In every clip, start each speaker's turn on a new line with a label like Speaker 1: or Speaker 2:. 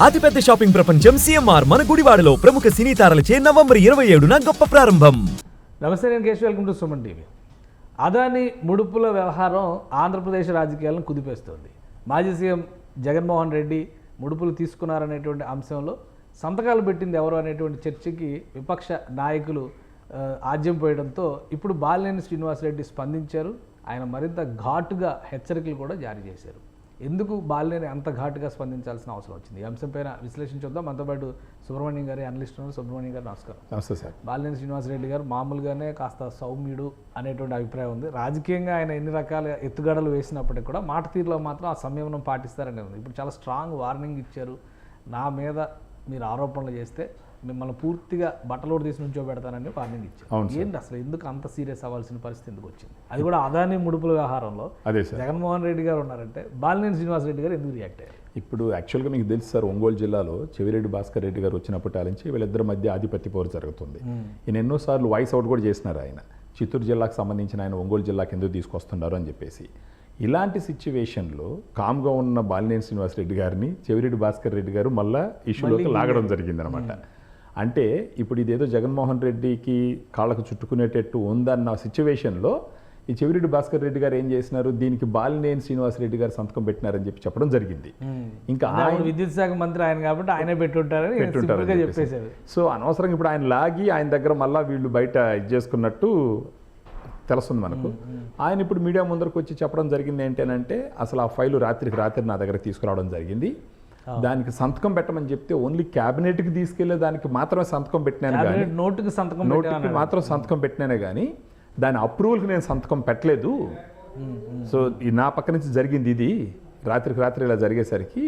Speaker 1: అతిపెద్ద షాపింగ్ ప్రపంచం సిఎంఆర్ మన గుడివాడలో ప్రముఖ సినీ తారలచే నవంబర్ 27న గొప్ప ప్రారంభం.
Speaker 2: నమస్తే, నేను Keshav. Welcome to Suman TV. Adani ముడుపుల వ్యవహారం ఆంధ్రప్రదేశ్ రాజకీయాలను కుదిపేస్తోంది. మాజీ సీఎం జగన్మోహన్ రెడ్డి ముడుపులు తీసుకున్నారనేటువంటి అంశంలో సంతకాలు పెట్టింది ఎవరు అనేటువంటి చర్చకి విపక్ష నాయకులు ఆజ్యం పోయడంతో ఇప్పుడు బాలినేని శ్రీనివాసరెడ్డి స్పందించారు. ఆయన మరింత ఘాటుగా హెచ్చరికలు కూడా జారీ చేశారు. ఎందుకు బాలినేని అంత ఘాటుగా స్పందించాల్సిన అవసరం వచ్చింది? ఈ అంశంపైన విశ్లేషించుద్దాం. మనతో పాటు సుబ్రహ్మణ్యం గారి అనలిస్ట్ ఉన్నారు. సుబ్రహ్మణ్యం గారు నమస్కారం.
Speaker 3: నమస్తే సార్.
Speaker 2: బాలినేని శ్రీనివాసరెడ్డి గారు మామూలుగానే కాస్త సౌమ్యుడు అనేటువంటి అభిప్రాయం ఉంది. రాజకీయంగా ఆయన ఎన్ని రకాల ఎత్తుగడలు వేసినప్పటికీ కూడా మాట తీరులో మాత్రం ఆ సంయమనం పాటిస్తారనే ఉంది. ఇప్పుడు చాలా స్ట్రాంగ్ వార్నింగ్ ఇచ్చారు. నా మీద మీరు ఆరోపణలు చేస్తే మిమ్మల్ని పూర్తిగా బట్టలోడు తీసి నుంచో పెడతానని వార్నింగ్ ఇచ్చారు. ఏంటి అసలు ఎందుకు అంత సీరియస్ అవ్వాల్సిన పరిస్థితి ఎందుకు వచ్చింది? అది కూడా అదాని ముడుపుల వ్యవహారంలో జగన్మోహన్ రెడ్డి గారు ఉన్నారంటే బాలినేని శ్రీనివాసరెడ్డి గారు ఎందుకు రియాక్ట్ అయ్యారు?
Speaker 3: ఇప్పుడు యాక్చువల్గా మీకు తెలుసు సార్, ఒంగోలు జిల్లాలో చెవిరెడ్డి భాస్కర్ రెడ్డి గారు వచ్చినప్పటి నుంచి వీళ్ళిద్దరి మధ్య ఆధిపత్య పోరు జరుగుతుంది. ఈయన ఎన్నోసార్లు వాయిస్ అవుట్ కూడా చేసినారు. ఆయన చిత్తూరు జిల్లాకు సంబంధించిన ఆయన ఒంగోలు జిల్లాకి ఎందుకు తీసుకొస్తున్నారు అని చెప్పేసి. ఇలాంటి సిచ్యువేషన్లో కామ్గా ఉన్న బాలినేని శ్రీనివాసరెడ్డి గారిని చెవిరెడ్డి భాస్కర్ రెడ్డి గారు మళ్ళీ ఇష్యూలోకి లాగడం జరిగిందనమాట. అంటే ఇప్పుడు ఇదేదో జగన్మోహన్ రెడ్డికి కాళ్ళకు చుట్టుకునేటట్టు ఉందన్న సిచ్యువేషన్లో ఈ చెవిరెడ్డి భాస్కర్ రెడ్డి గారు ఏం చేసినారు, దీనికి బాలినేని శ్రీనివాసరెడ్డి గారు సంతకం పెట్టినారని చెప్పడం జరిగింది. ఇంకా ఆయన
Speaker 2: విద్యుత్ శాఖ మంత్రి ఆయన కాబట్టి ఆయనే పెట్టుంటారని చెప్పేశారు.
Speaker 3: సో అనవసరంగా ఇప్పుడు ఆయన లాగి ఆయన దగ్గర మళ్ళీ వీళ్ళు బయట ఇది చేసుకున్నట్టు తెలుస్తుంది మనకు. ఆయన ఇప్పుడు మీడియా ముందరకు వచ్చి చెప్పడం జరిగింది ఏంటంటే, అసలు ఆ ఫైలు రాత్రికి రాత్రి నా దగ్గర తీసుకురావడం జరిగింది. దానికి సంతకం పెట్టమని చెప్తే ఓన్లీ క్యాబినెట్కి తీసుకెళ్లే దానికి మాత్రమే సంతకం పెట్టినాను కానీ నోటుకి మాత్రం సంతకం పెట్టినానే కానీ దాని అప్రూవల్కి నేను సంతకం పెట్టలేదు. సో నా పక్క నుంచి జరిగింది ఇది. రాత్రికి రాత్రి ఇలా జరిగేసరికి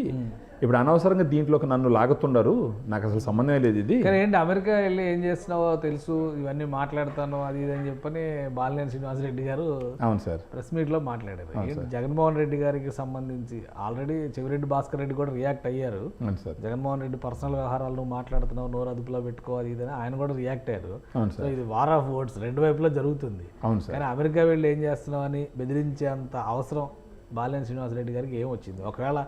Speaker 3: ఇప్పుడు అనవసరంగా దీంట్లోకి నన్ను లాగుతున్నారు, నాకు అసలు సంబంధమే లేదు ఇది.
Speaker 2: ఏంటి అమెరికా వెళ్ళి ఏం చేస్తున్నావో తెలుసు, ఇవన్నీ మాట్లాడతాను అది ఇది అని చెప్పని బాలినేని శ్రీనివాసరెడ్డి గారు
Speaker 3: అవును సార్
Speaker 2: ప్రెస్ మీట్లో మాట్లాడారు. జగన్మోహన్ రెడ్డి గారికి సంబంధించి ఆల్రెడీ చెవిరెడ్డి భాస్కర్ రెడ్డి కూడా రియాక్ట్ అయ్యారు. జగన్మోహన్ రెడ్డి పర్సనల్ వ్యవహారాలు నువ్వు మాట్లాడుతున్నావు, నోరు అదుపులో పెట్టుకోవాలి ఇదని ఆయన కూడా రియాక్ట్ అయ్యారు. సో ఇది వార్ ఆఫ్ వర్డ్స్ రెండు వైపులా జరుగుతుంది. కానీ అమెరికా వెళ్ళి ఏం చేస్తున్నావు అని బెదిరించేంత అవసరం బాలినేని శ్రీనివాసరెడ్డి గారికి ఏం వచ్చింది? ఒకవేళ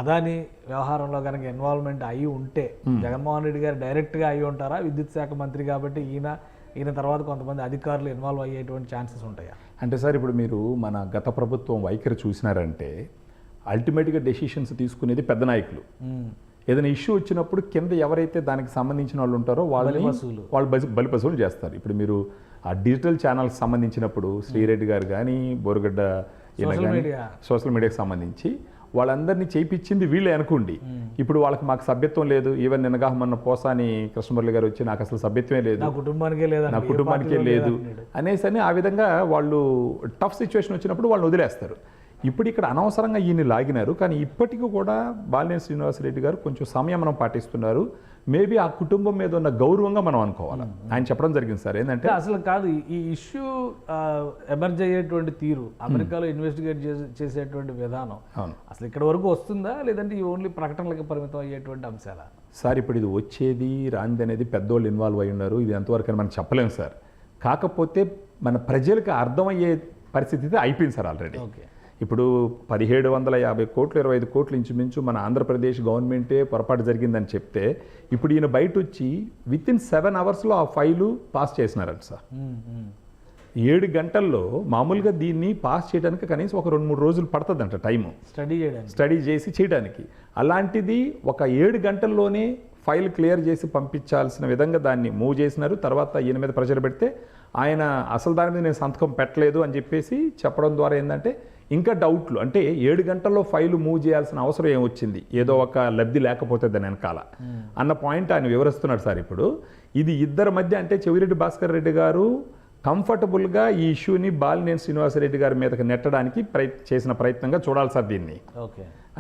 Speaker 2: అదాని వ్యవహారంలో కనుక ఇన్వాల్వ్మెంట్ అయ్యి ఉంటే జగన్మోహన్ రెడ్డి గారు డైరెక్ట్గా అయ్యి ఉంటారా? విద్యుత్ శాఖ మంత్రి కాబట్టి ఈయన తర్వాత కొంతమంది అధికారులు ఇన్వాల్వ్ అయ్యేటువంటి ఛాన్సెస్ ఉంటాయా?
Speaker 3: అంటే సార్, ఇప్పుడు మీరు మన గత ప్రభుత్వం వైఖరి చూసినారంటే అల్టిమేట్గా డెసిషన్స్ తీసుకునేది పెద్ద నాయకులు. ఏదైనా ఇష్యూ వచ్చినప్పుడు కింద ఎవరైతే దానికి సంబంధించిన వాళ్ళు ఉంటారో వాళ్ళు బలిపశువులు చేస్తారు. ఇప్పుడు మీరు ఆ డిజిటల్ ఛానల్కి సంబంధించినప్పుడు శ్రీరెడ్డి గారు కానీ బోరుగడ్డ సోషల్ మీడియాకి సంబంధించి వాళ్ళందరినీ చేయించింది వీళ్ళే అనుకోండి. ఇప్పుడు వాళ్ళకి మాకు సభ్యత్వం లేదు. ఈవెన్ నిన్నగా మొన్న పోసాని కృష్ణమురళి గారు వచ్చి నాకు అసలు సభ్యత్వమే లేదు, నా కుటుంబానికే లేదు అనేసి ఆ విధంగా వాళ్ళు టఫ్ సిచ్యువేషన్ వచ్చినప్పుడు వాళ్ళని వదిలేస్తారు. ఇప్పుడు ఇక్కడ అనవసరంగా ఈయన్ని లాగినారు. కానీ ఇప్పటికీ కూడా బాలినేని శ్రీనివాసరెడ్డి గారు కొంచెం సంయమనం పాటిస్తున్నారు. మేబీ ఆ కుటుంబం మీద ఉన్న గౌరవంగా మనం అనుకోవాలి. ఆయన చెప్పడం జరిగింది సార్ ఏంటంటే,
Speaker 2: అసలు కాదు ఈ ఇష్యూ ఎమర్జ్ అయ్యేటువంటి తీరు, అమెరికాలో ఇన్వెస్టిగేట్ చేసేటువంటి విధానం అసలు ఇక్కడ వరకు వస్తుందా, లేదంటే ఈ ఓన్లీ ప్రకటనలకు పరిమితం అయ్యేటువంటి అంశాలా?
Speaker 3: సార్ ఇప్పుడు ఇది వచ్చేది రాంది అనేది పెద్దోళ్ళు ఇన్వాల్వ్ అయి ఉన్నారు. ఇది ఎంతవరకు అని మనం చెప్పలేము సార్. కాకపోతే మన ప్రజలకు అర్థమయ్యే పరిస్థితి అయిపోయింది సార్ ఆల్రెడీ. ఇప్పుడు 1750 కోట్లు 25 కోట్లు ఇంచుమించు మన ఆంధ్రప్రదేశ్ గవర్నమెంటే పొరపాటు జరిగిందని చెప్తే ఇప్పుడు ఈయన బయట వచ్చి వితిన్ 7 అవర్స్లో ఆ ఫైలు పాస్ చేసినారంట సార్. 7 గంటల్లో మామూలుగా దీన్ని పాస్ చేయడానికి కనీసం ఒక 2-3 రోజులు పడుతుందంట టైము స్టడీ చేసి చేయడానికి. అలాంటిది ఒక 7 గంటల్లోనే ఫైల్ క్లియర్ చేసి పంపించాల్సిన విధంగా దాన్ని మూవ్ చేసినారు. తర్వాత ఈయన మీద ప్రెషర్ పెడితే ఆయన అసలు దాని మీద నేను సంతకం పెట్టలేదు అని చెప్పేసి చెప్పడం ద్వారా ఏంటంటే ఇంకా డౌట్లు, అంటే 7 గంటల్లో ఫైలు మూవ్ చేయాల్సిన అవసరం ఏమొచ్చింది, ఏదో ఒక లబ్ధి లేకపోతే దాని వెనకాల అన్న పాయింట్ ఆయన వివరిస్తున్నాడు సార్. ఇప్పుడు ఇది ఇద్దరి మధ్య అంటే చెవిరెడ్డి భాస్కర్ రెడ్డి గారు కంఫర్టబుల్గా ఈ ఇష్యూని బాలినేని శ్రీనివాసరెడ్డి గారి మీదకి నెట్టడానికి చేసిన ప్రయత్నంగా చూడాలి సార్ దీన్ని.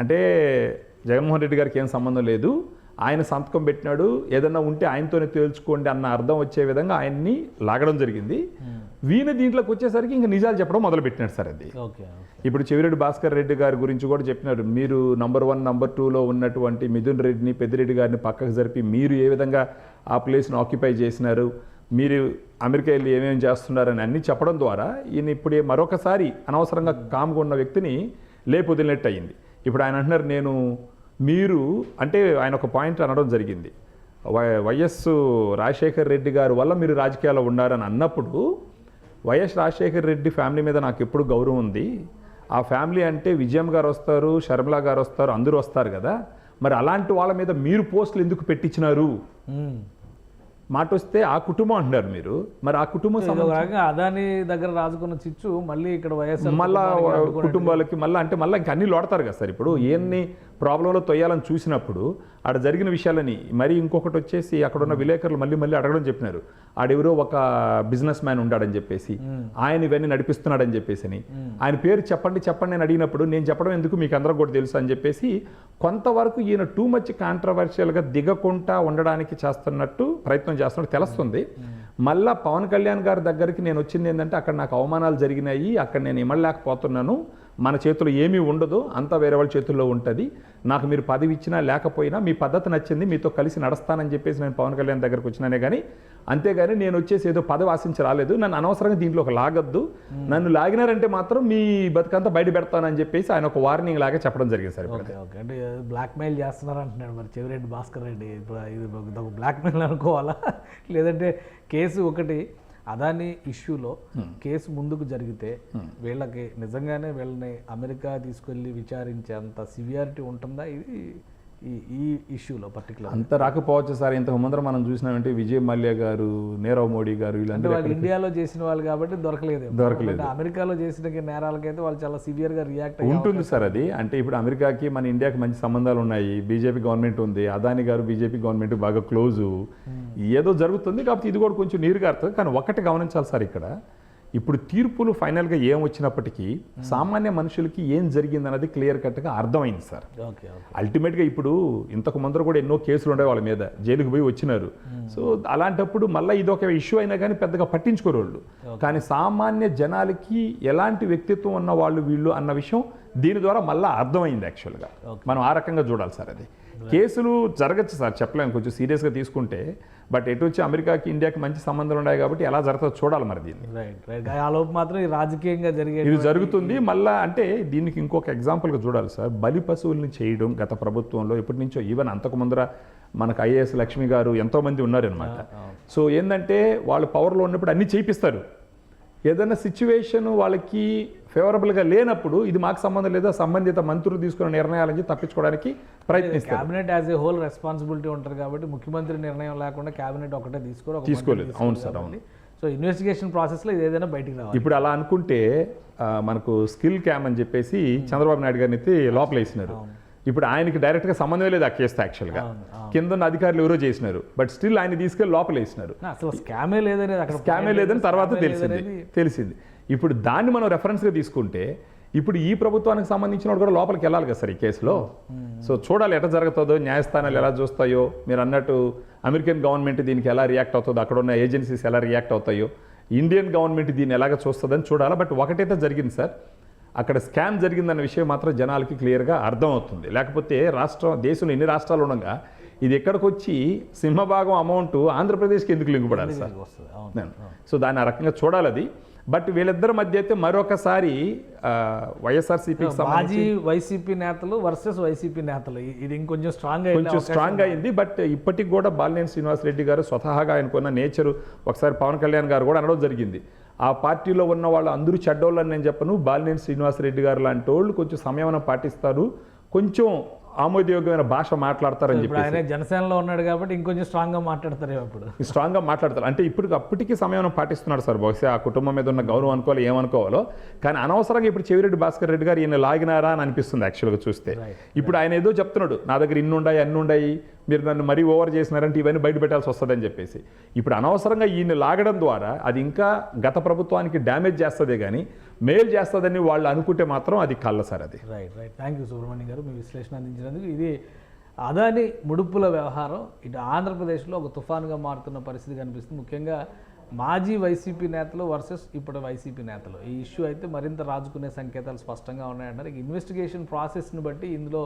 Speaker 3: అంటే జగన్మోహన్ రెడ్డి గారికి ఏం సంబంధం లేదు, ఆయన సంతకం పెట్టినాడు, ఏదన్నా ఉంటే ఆయనతోనే తేల్చుకోండి అన్న అర్థం వచ్చే విధంగా ఆయన్ని లాగడం జరిగింది. వీణ దీంట్లోకి వచ్చేసరికి ఇంకా నిజాలు చెప్పడం మొదలుపెట్టినాడు సార్. అది ఇప్పుడు చెవిరెడ్డి భాస్కర్ రెడ్డి గారి గురించి కూడా చెప్పినారు. మీరు నంబర్ 1 నంబర్ 2లో ఉన్నటువంటి మిథున్ రెడ్డిని పెద్దిరెడ్డి గారిని పక్కకు జరిపి మీరు ఏ విధంగా ఆ ప్లేస్ను ఆక్యుపై చేసినారు, మీరు అమెరికా వెళ్ళి ఏమేమి చేస్తున్నారని అన్నీ చెప్పడం ద్వారా ఈయన ఇప్పుడు మరొకసారి అనవసరంగా కామ్గా ఉన్న వ్యక్తిని లేపొదిలినట్టు అయ్యింది. ఇప్పుడు ఆయన అంటున్నారు, నేను మీరు అంటే ఆయన ఒక పాయింట్ అనడం జరిగింది, వైఎస్ రాజశేఖర్ రెడ్డి గారి వల్ల మీరు రాజకీయాల్లో ఉన్నారని అన్నప్పుడు వైఎస్ రాజశేఖర్ రెడ్డి ఫ్యామిలీ మీద నాకు ఎప్పుడు గౌరవం ఉంది. ఆ ఫ్యామిలీ అంటే విజయం గారు వస్తారు, షర్మిల గారు వస్తారు, అందరూ వస్తారు కదా, మరి అలాంటి వాళ్ళ మీద మీరు పోస్టులు ఎందుకు పెట్టించినారు మాట వస్తే ఆ కుటుంబం అంటున్నారు మీరు. మరి ఆ కుటుంబం
Speaker 2: అదాని దగ్గర రాజుకున్న చిచ్చు మళ్ళీ ఇక్కడ వైఎస్ఆర్
Speaker 3: మళ్ళా కుటుంబాలకి మళ్ళీ అంటే మళ్ళీ ఇంకా అన్ని లోడతారు కదా సార్. ఇప్పుడు ఎన్ని ప్రాబ్లంలో తొయ్యాలని చూసినప్పుడు ఆడ జరిగిన విషయాలని మరి ఇంకొకటి వచ్చేసి అక్కడ ఉన్న విలేకరులు మళ్ళీ మళ్ళీ అడగడం చెప్పినారు, ఆడెవరో ఒక బిజినెస్ మ్యాన్ ఉండాడని చెప్పేసి, ఆయన ఇవన్నీ నడిపిస్తున్నాడని చెప్పేసి, ఆయన పేరు చెప్పండి చెప్పండి అని అడిగినప్పుడు నేను చెప్పడం ఎందుకు మీకు అందరూ కూడా తెలుసు అని చెప్పేసి కొంతవరకు ఈయన టూ మచ్ కాంట్రవర్షియల్గా దిగకుండా ఉండడానికి చేస్తున్నట్టు ప్రయత్నం చేస్తున్నట్టు తెలుస్తుంది. మళ్ళా పవన్ కళ్యాణ్ గారి దగ్గరికి నేను వచ్చింది ఏంటంటే అక్కడ నాకు అవమానాలు జరిగినాయి, అక్కడ నేను ఇమ్మలేకపోతున్నాను, మన చేతిలో ఏమీ ఉండదు, అంతా వేరే వాళ్ళ చేతుల్లో ఉంటుంది, నాకు మీరు పదవి ఇచ్చినా లేకపోయినా మీ పద్ధతి నచ్చింది, మీతో కలిసి నడుస్తానని చెప్పేసి నేను పవన్ కళ్యాణ్ దగ్గరకు వచ్చినానే కానీ అంతేగాని నేను వచ్చేసి ఏదో పదవి ఆశించి రాలేదు, నన్ను అనవసరంగా దీంట్లో ఒక లాగద్దు, నన్ను లాగినారంటే మాత్రం మీ బతుకంతా బయట పెడతానని చెప్పేసి ఆయన ఒక వార్నింగ్ లాగా చెప్పడం జరిగింది సార్.
Speaker 2: అంటే బ్లాక్మెయిల్ చేస్తున్నారు అంటున్నాడు మరి చెవిరెడ్డి భాస్కర్ రెడ్డి. ఇది ఒక బ్లాక్మెయిల్ అనుకోవాలా, లేదంటే కేసు ఒకటి అదాని ఇష్యూలో కేసు ముందుకు జరిగితే వీళ్ళకి నిజంగానే వీళ్ళని అమెరికా తీసుకెళ్ళి విచారించేంత సివియారిటీ ఉంటుందా ఇది ఈ ఇష్యూలో పర్టికులర్?
Speaker 3: అంత రాకపోవచ్చు సార్. ఇంతకు ముందర మనం చూసినామంటే విజయ్ మల్య గారు, నీరవ్ మోడీ గారు,
Speaker 2: ఇలాంటి వాళ్ళు ఇండియాలో చేసిన వాళ్ళు కాబట్టి దొరకలేదు. అమెరికాలో చేసిన నేరాలకైతే వాళ్ళు చాలా సివియర్గా రియాక్ట్
Speaker 3: ఉంటుంది సార్. అది అంటే ఇప్పుడు అమెరికాకి మన ఇండియాకి మంచి సంబంధాలు ఉన్నాయి, బీజేపీ గవర్నమెంట్ ఉంది, అదాని గారు బీజేపీ గవర్నమెంట్ బాగా క్లోజు, ఏదో జరుగుతుంది కాబట్టి ఇది కూడా కొంచెం నీరు గారుతుంది. కానీ ఒకటి గమనించాలి సార్, ఇక్కడ ఇప్పుడు తీర్పులు ఫైనల్గా ఏం వచ్చినప్పటికీ సామాన్య మనుషులకి ఏం జరిగిందన్నది క్లియర్ కట్గా అర్థమైంది సార్. అల్టిమేట్గా ఇప్పుడు ఇంతకు ముందర కూడా ఎన్నో కేసులు ఉండే వాళ్ళ మీద, జైలుకు పోయి వచ్చినారు. సో అలాంటప్పుడు మళ్ళీ ఇది ఒక ఇష్యూ అయినా కానీ పెద్దగా పట్టించుకోరు వాళ్ళు. కానీ సామాన్య జనాలకి ఎలాంటి వ్యక్తిత్వం ఉన్న వాళ్ళు వీళ్ళు అన్న విషయం దీని ద్వారా మళ్ళీ అర్థమైంది. యాక్చువల్గా మనం ఆ రకంగా చూడాలి సార్. అది కేసులు జరగచ్చు సార్, చెప్పలేము, కొంచెం సీరియస్గా తీసుకుంటే. బట్ ఎటు వచ్చి అమెరికాకి ఇండియాకి మంచి సంబంధాలు ఉన్నాయి కాబట్టి ఎలా జరుగుతుందో చూడాలి మరి దీన్ని.
Speaker 2: మాత్రం రాజకీయంగా
Speaker 3: ఇది జరుగుతుంది. మళ్ళీ అంటే దీనికి ఇంకొక ఎగ్జాంపుల్గా చూడాలి సార్, బలి పశువుల్ని చేయడం గత ప్రభుత్వంలో ఎప్పటి నుంచో, ఈవెన్ అంతకు ముందర మనకు ఐఏఎస్ లక్ష్మి గారు ఎంతోమంది ఉన్నారనమాట. సో ఏంటంటే వాళ్ళు పవర్లో ఉన్నప్పుడు అన్నీ చేయిస్తారు, ఏదైనా సిచ్యువేషన్ వాళ్ళకి ఫేవరబుల్గా లేనప్పుడు ఇది మాకు సంబంధం లేదా సంబంధిత మంత్రులు తీసుకున్న నిర్ణయాలని తప్పించుకోవడానికి ప్రయత్నిస్తారు.
Speaker 2: Cabinet as a whole responsibility ఉంటుంది కాబట్టి ముఖ్యమంత్రి నిర్ణయం లేకుండా క్యాబినెట్ ఒకటే తీసుకోలేదు.
Speaker 3: అవును సార్, అవును.
Speaker 2: సో ఇన్వెస్టిగేషన్ ప్రాసెస్లో ఇది ఏదైనా బయటికి రావాలి.
Speaker 3: ఇప్పుడు అలా అనుకుంటే మనకు స్కిల్ క్యామ్ అని చెప్పేసి చంద్రబాబు నాయుడు గారిని అయితే లోపల వేసినారు. ఇప్పుడు ఆయనకి డైరెక్ట్గా సంబంధం లేదు ఆ కేసుతో. యాక్చువల్గా కింద ఉన్న అధికారులు ఎవరో చేసినారు, బట్ స్టిల్ ఆయన తీసుకెళ్ళి లోపల వేసినారు.
Speaker 2: స్కామే
Speaker 3: లేదని తర్వాత తెలిసింది. ఇప్పుడు దాన్ని మనం రెఫరెన్స్గా తీసుకుంటే ఇప్పుడు ఈ ప్రభుత్వానికి సంబంధించిన వాడు కూడా లోపలికి వెళ్ళాలి కదా సార్ ఈ కేసులో. సో చూడాలి ఎట్లా జరుగుతుందో, న్యాయస్థానాలు ఎలా చూస్తాయో, మీరు అన్నట్టు అమెరికన్ గవర్నమెంట్ దీనికి ఎలా రియాక్ట్ అవుతుందో, అక్కడ ఉన్న ఏజెన్సీస్ ఎలా రియాక్ట్ అవుతాయో, ఇండియన్ గవర్నమెంట్ దీన్ని ఎలాగ చూస్తుందని చూడాలి. బట్ ఒకటైతే జరిగింది సార్, అక్కడ స్కామ్ జరిగిందన్న విషయం మాత్రం జనాలకి క్లియర్గా అర్థమవుతుంది. లేకపోతే దేశంలో ఎన్ని రాష్ట్రాలు ఉండగా ఇది ఎక్కడికి వచ్చి సింహభాగం అమౌంట్ ఆంధ్రప్రదేశ్కి ఎందుకు లింక్ పడాలి సార్? సో దాన్ని ఆ రకంగా చూడాలి అది. బట్ వీళ్ళిద్దరి మధ్య అయితే మరొకసారి వైఎస్ఆర్సీపీకి
Speaker 2: మాజీ వైసీపీ నేతలు వర్సెస్ వైసీపీ నేతలు ఇది ఇంకొంచెం
Speaker 3: స్ట్రాంగ్ అయింది. బట్ ఇప్పటికి కూడా బాలినేని శ్రీనివాసరెడ్డి గారు స్వతహాగా ఆయనకున్న నేచరు, ఒకసారి పవన్ కళ్యాణ్ గారు కూడా అనడం జరిగింది, ఆ పార్టీలో ఉన్న వాళ్ళు అందరూ చెడ్డోళ్ళని నేను చెప్పను, బాలినేని శ్రీనివాసరెడ్డి గారు లాంటి వాళ్ళు కొంచెం సంయమనం పాటిస్తారు, కొంచెం ఆమోదయోగ్యమైన భాష మాట్లాడతారని చెప్పి.
Speaker 2: ఆయన జనసేనలో ఉన్నాడు కాబట్టి ఇంకొంచెం స్ట్రాంగ్గా మాట్లాడతారు.
Speaker 3: స్ట్రాంగ్గా మాట్లాడతారు అంటే అప్పటికి సమయం పాటిస్తున్నాడు సార్. బహుశా ఆ కుటుంబం మీద ఉన్న గౌరవం అనుకోవాలి, ఏమనుకోవాలో. కానీ అనవసరంగా ఇప్పుడు చెవిరెడ్డి భాస్కర్ రెడ్డి గారు ఈయన లాగినారా అని అనిపిస్తుంది యాక్చువల్గా చూస్తే. ఇప్పుడు ఆయన ఏదో చెప్తున్నాడు, నా దగ్గర ఇన్ని ఉన్నాయి, మీరు నన్ను మరీ ఓవర్ చేసినారంటే ఇవన్నీ బయట పెట్టాల్సి వస్తుందని చెప్పేసి. ఇప్పుడు అనవసరంగా ఈయన లాగడం ద్వారా అది ఇంకా గత ప్రభుత్వానికి డ్యామేజ్ చేస్తుందే కానీ మేలు చేస్తుందని వాళ్ళు అనుకుంటే మాత్రం అది కళ్ళ సార్. అది
Speaker 2: రైట్. థ్యాంక్ యూ సుబ్రహ్మణ్యం గారు, మీ విశ్లేషణ అందించినందుకు. ఇది అదాని ముడుపుల వ్యవహారం ఇటు ఆంధ్రప్రదేశ్లో ఒక తుఫానుగా మారుతున్న పరిస్థితి కనిపిస్తుంది. ముఖ్యంగా మాజీ వైసీపీ నేతలు వర్సెస్ ఇప్పుడు వైసీపీ నేతలు, ఈ ఇష్యూ అయితే మరింత రాజుకునే సంకేతాలు స్పష్టంగా ఉన్నాయంటారు. ఇన్వెస్టిగేషన్ ప్రాసెస్ని బట్టి ఇందులో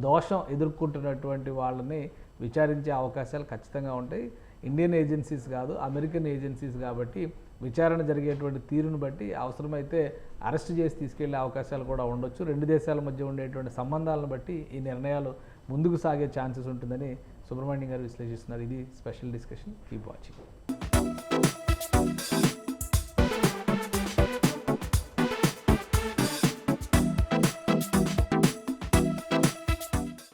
Speaker 2: దోషం ఎదుర్కొంటున్నటువంటి వాళ్ళని విచారించే అవకాశాలు ఖచ్చితంగా ఉంటాయి. ఇండియన్ ఏజెన్సీస్ కాదు, అమెరికన్ ఏజెన్సీస్ కాబట్టి విచారణ జరిగేటువంటి తీరును బట్టి అవసరమైతే అరెస్ట్ చేసి తీసుకెళ్లే అవకాశాలు కూడా ఉండొచ్చు. రెండు దేశాల మధ్య ఉండేటువంటి సంబంధాలను బట్టి ఈ నిర్ణయాలు ముందుకు సాగే ఛాన్సెస్ ఉంటుందని సుబ్రహ్మణ్యం గారు విశ్లేషిస్తున్నారు. ఇది స్పెషల్ డిస్కషన్. Keep watching.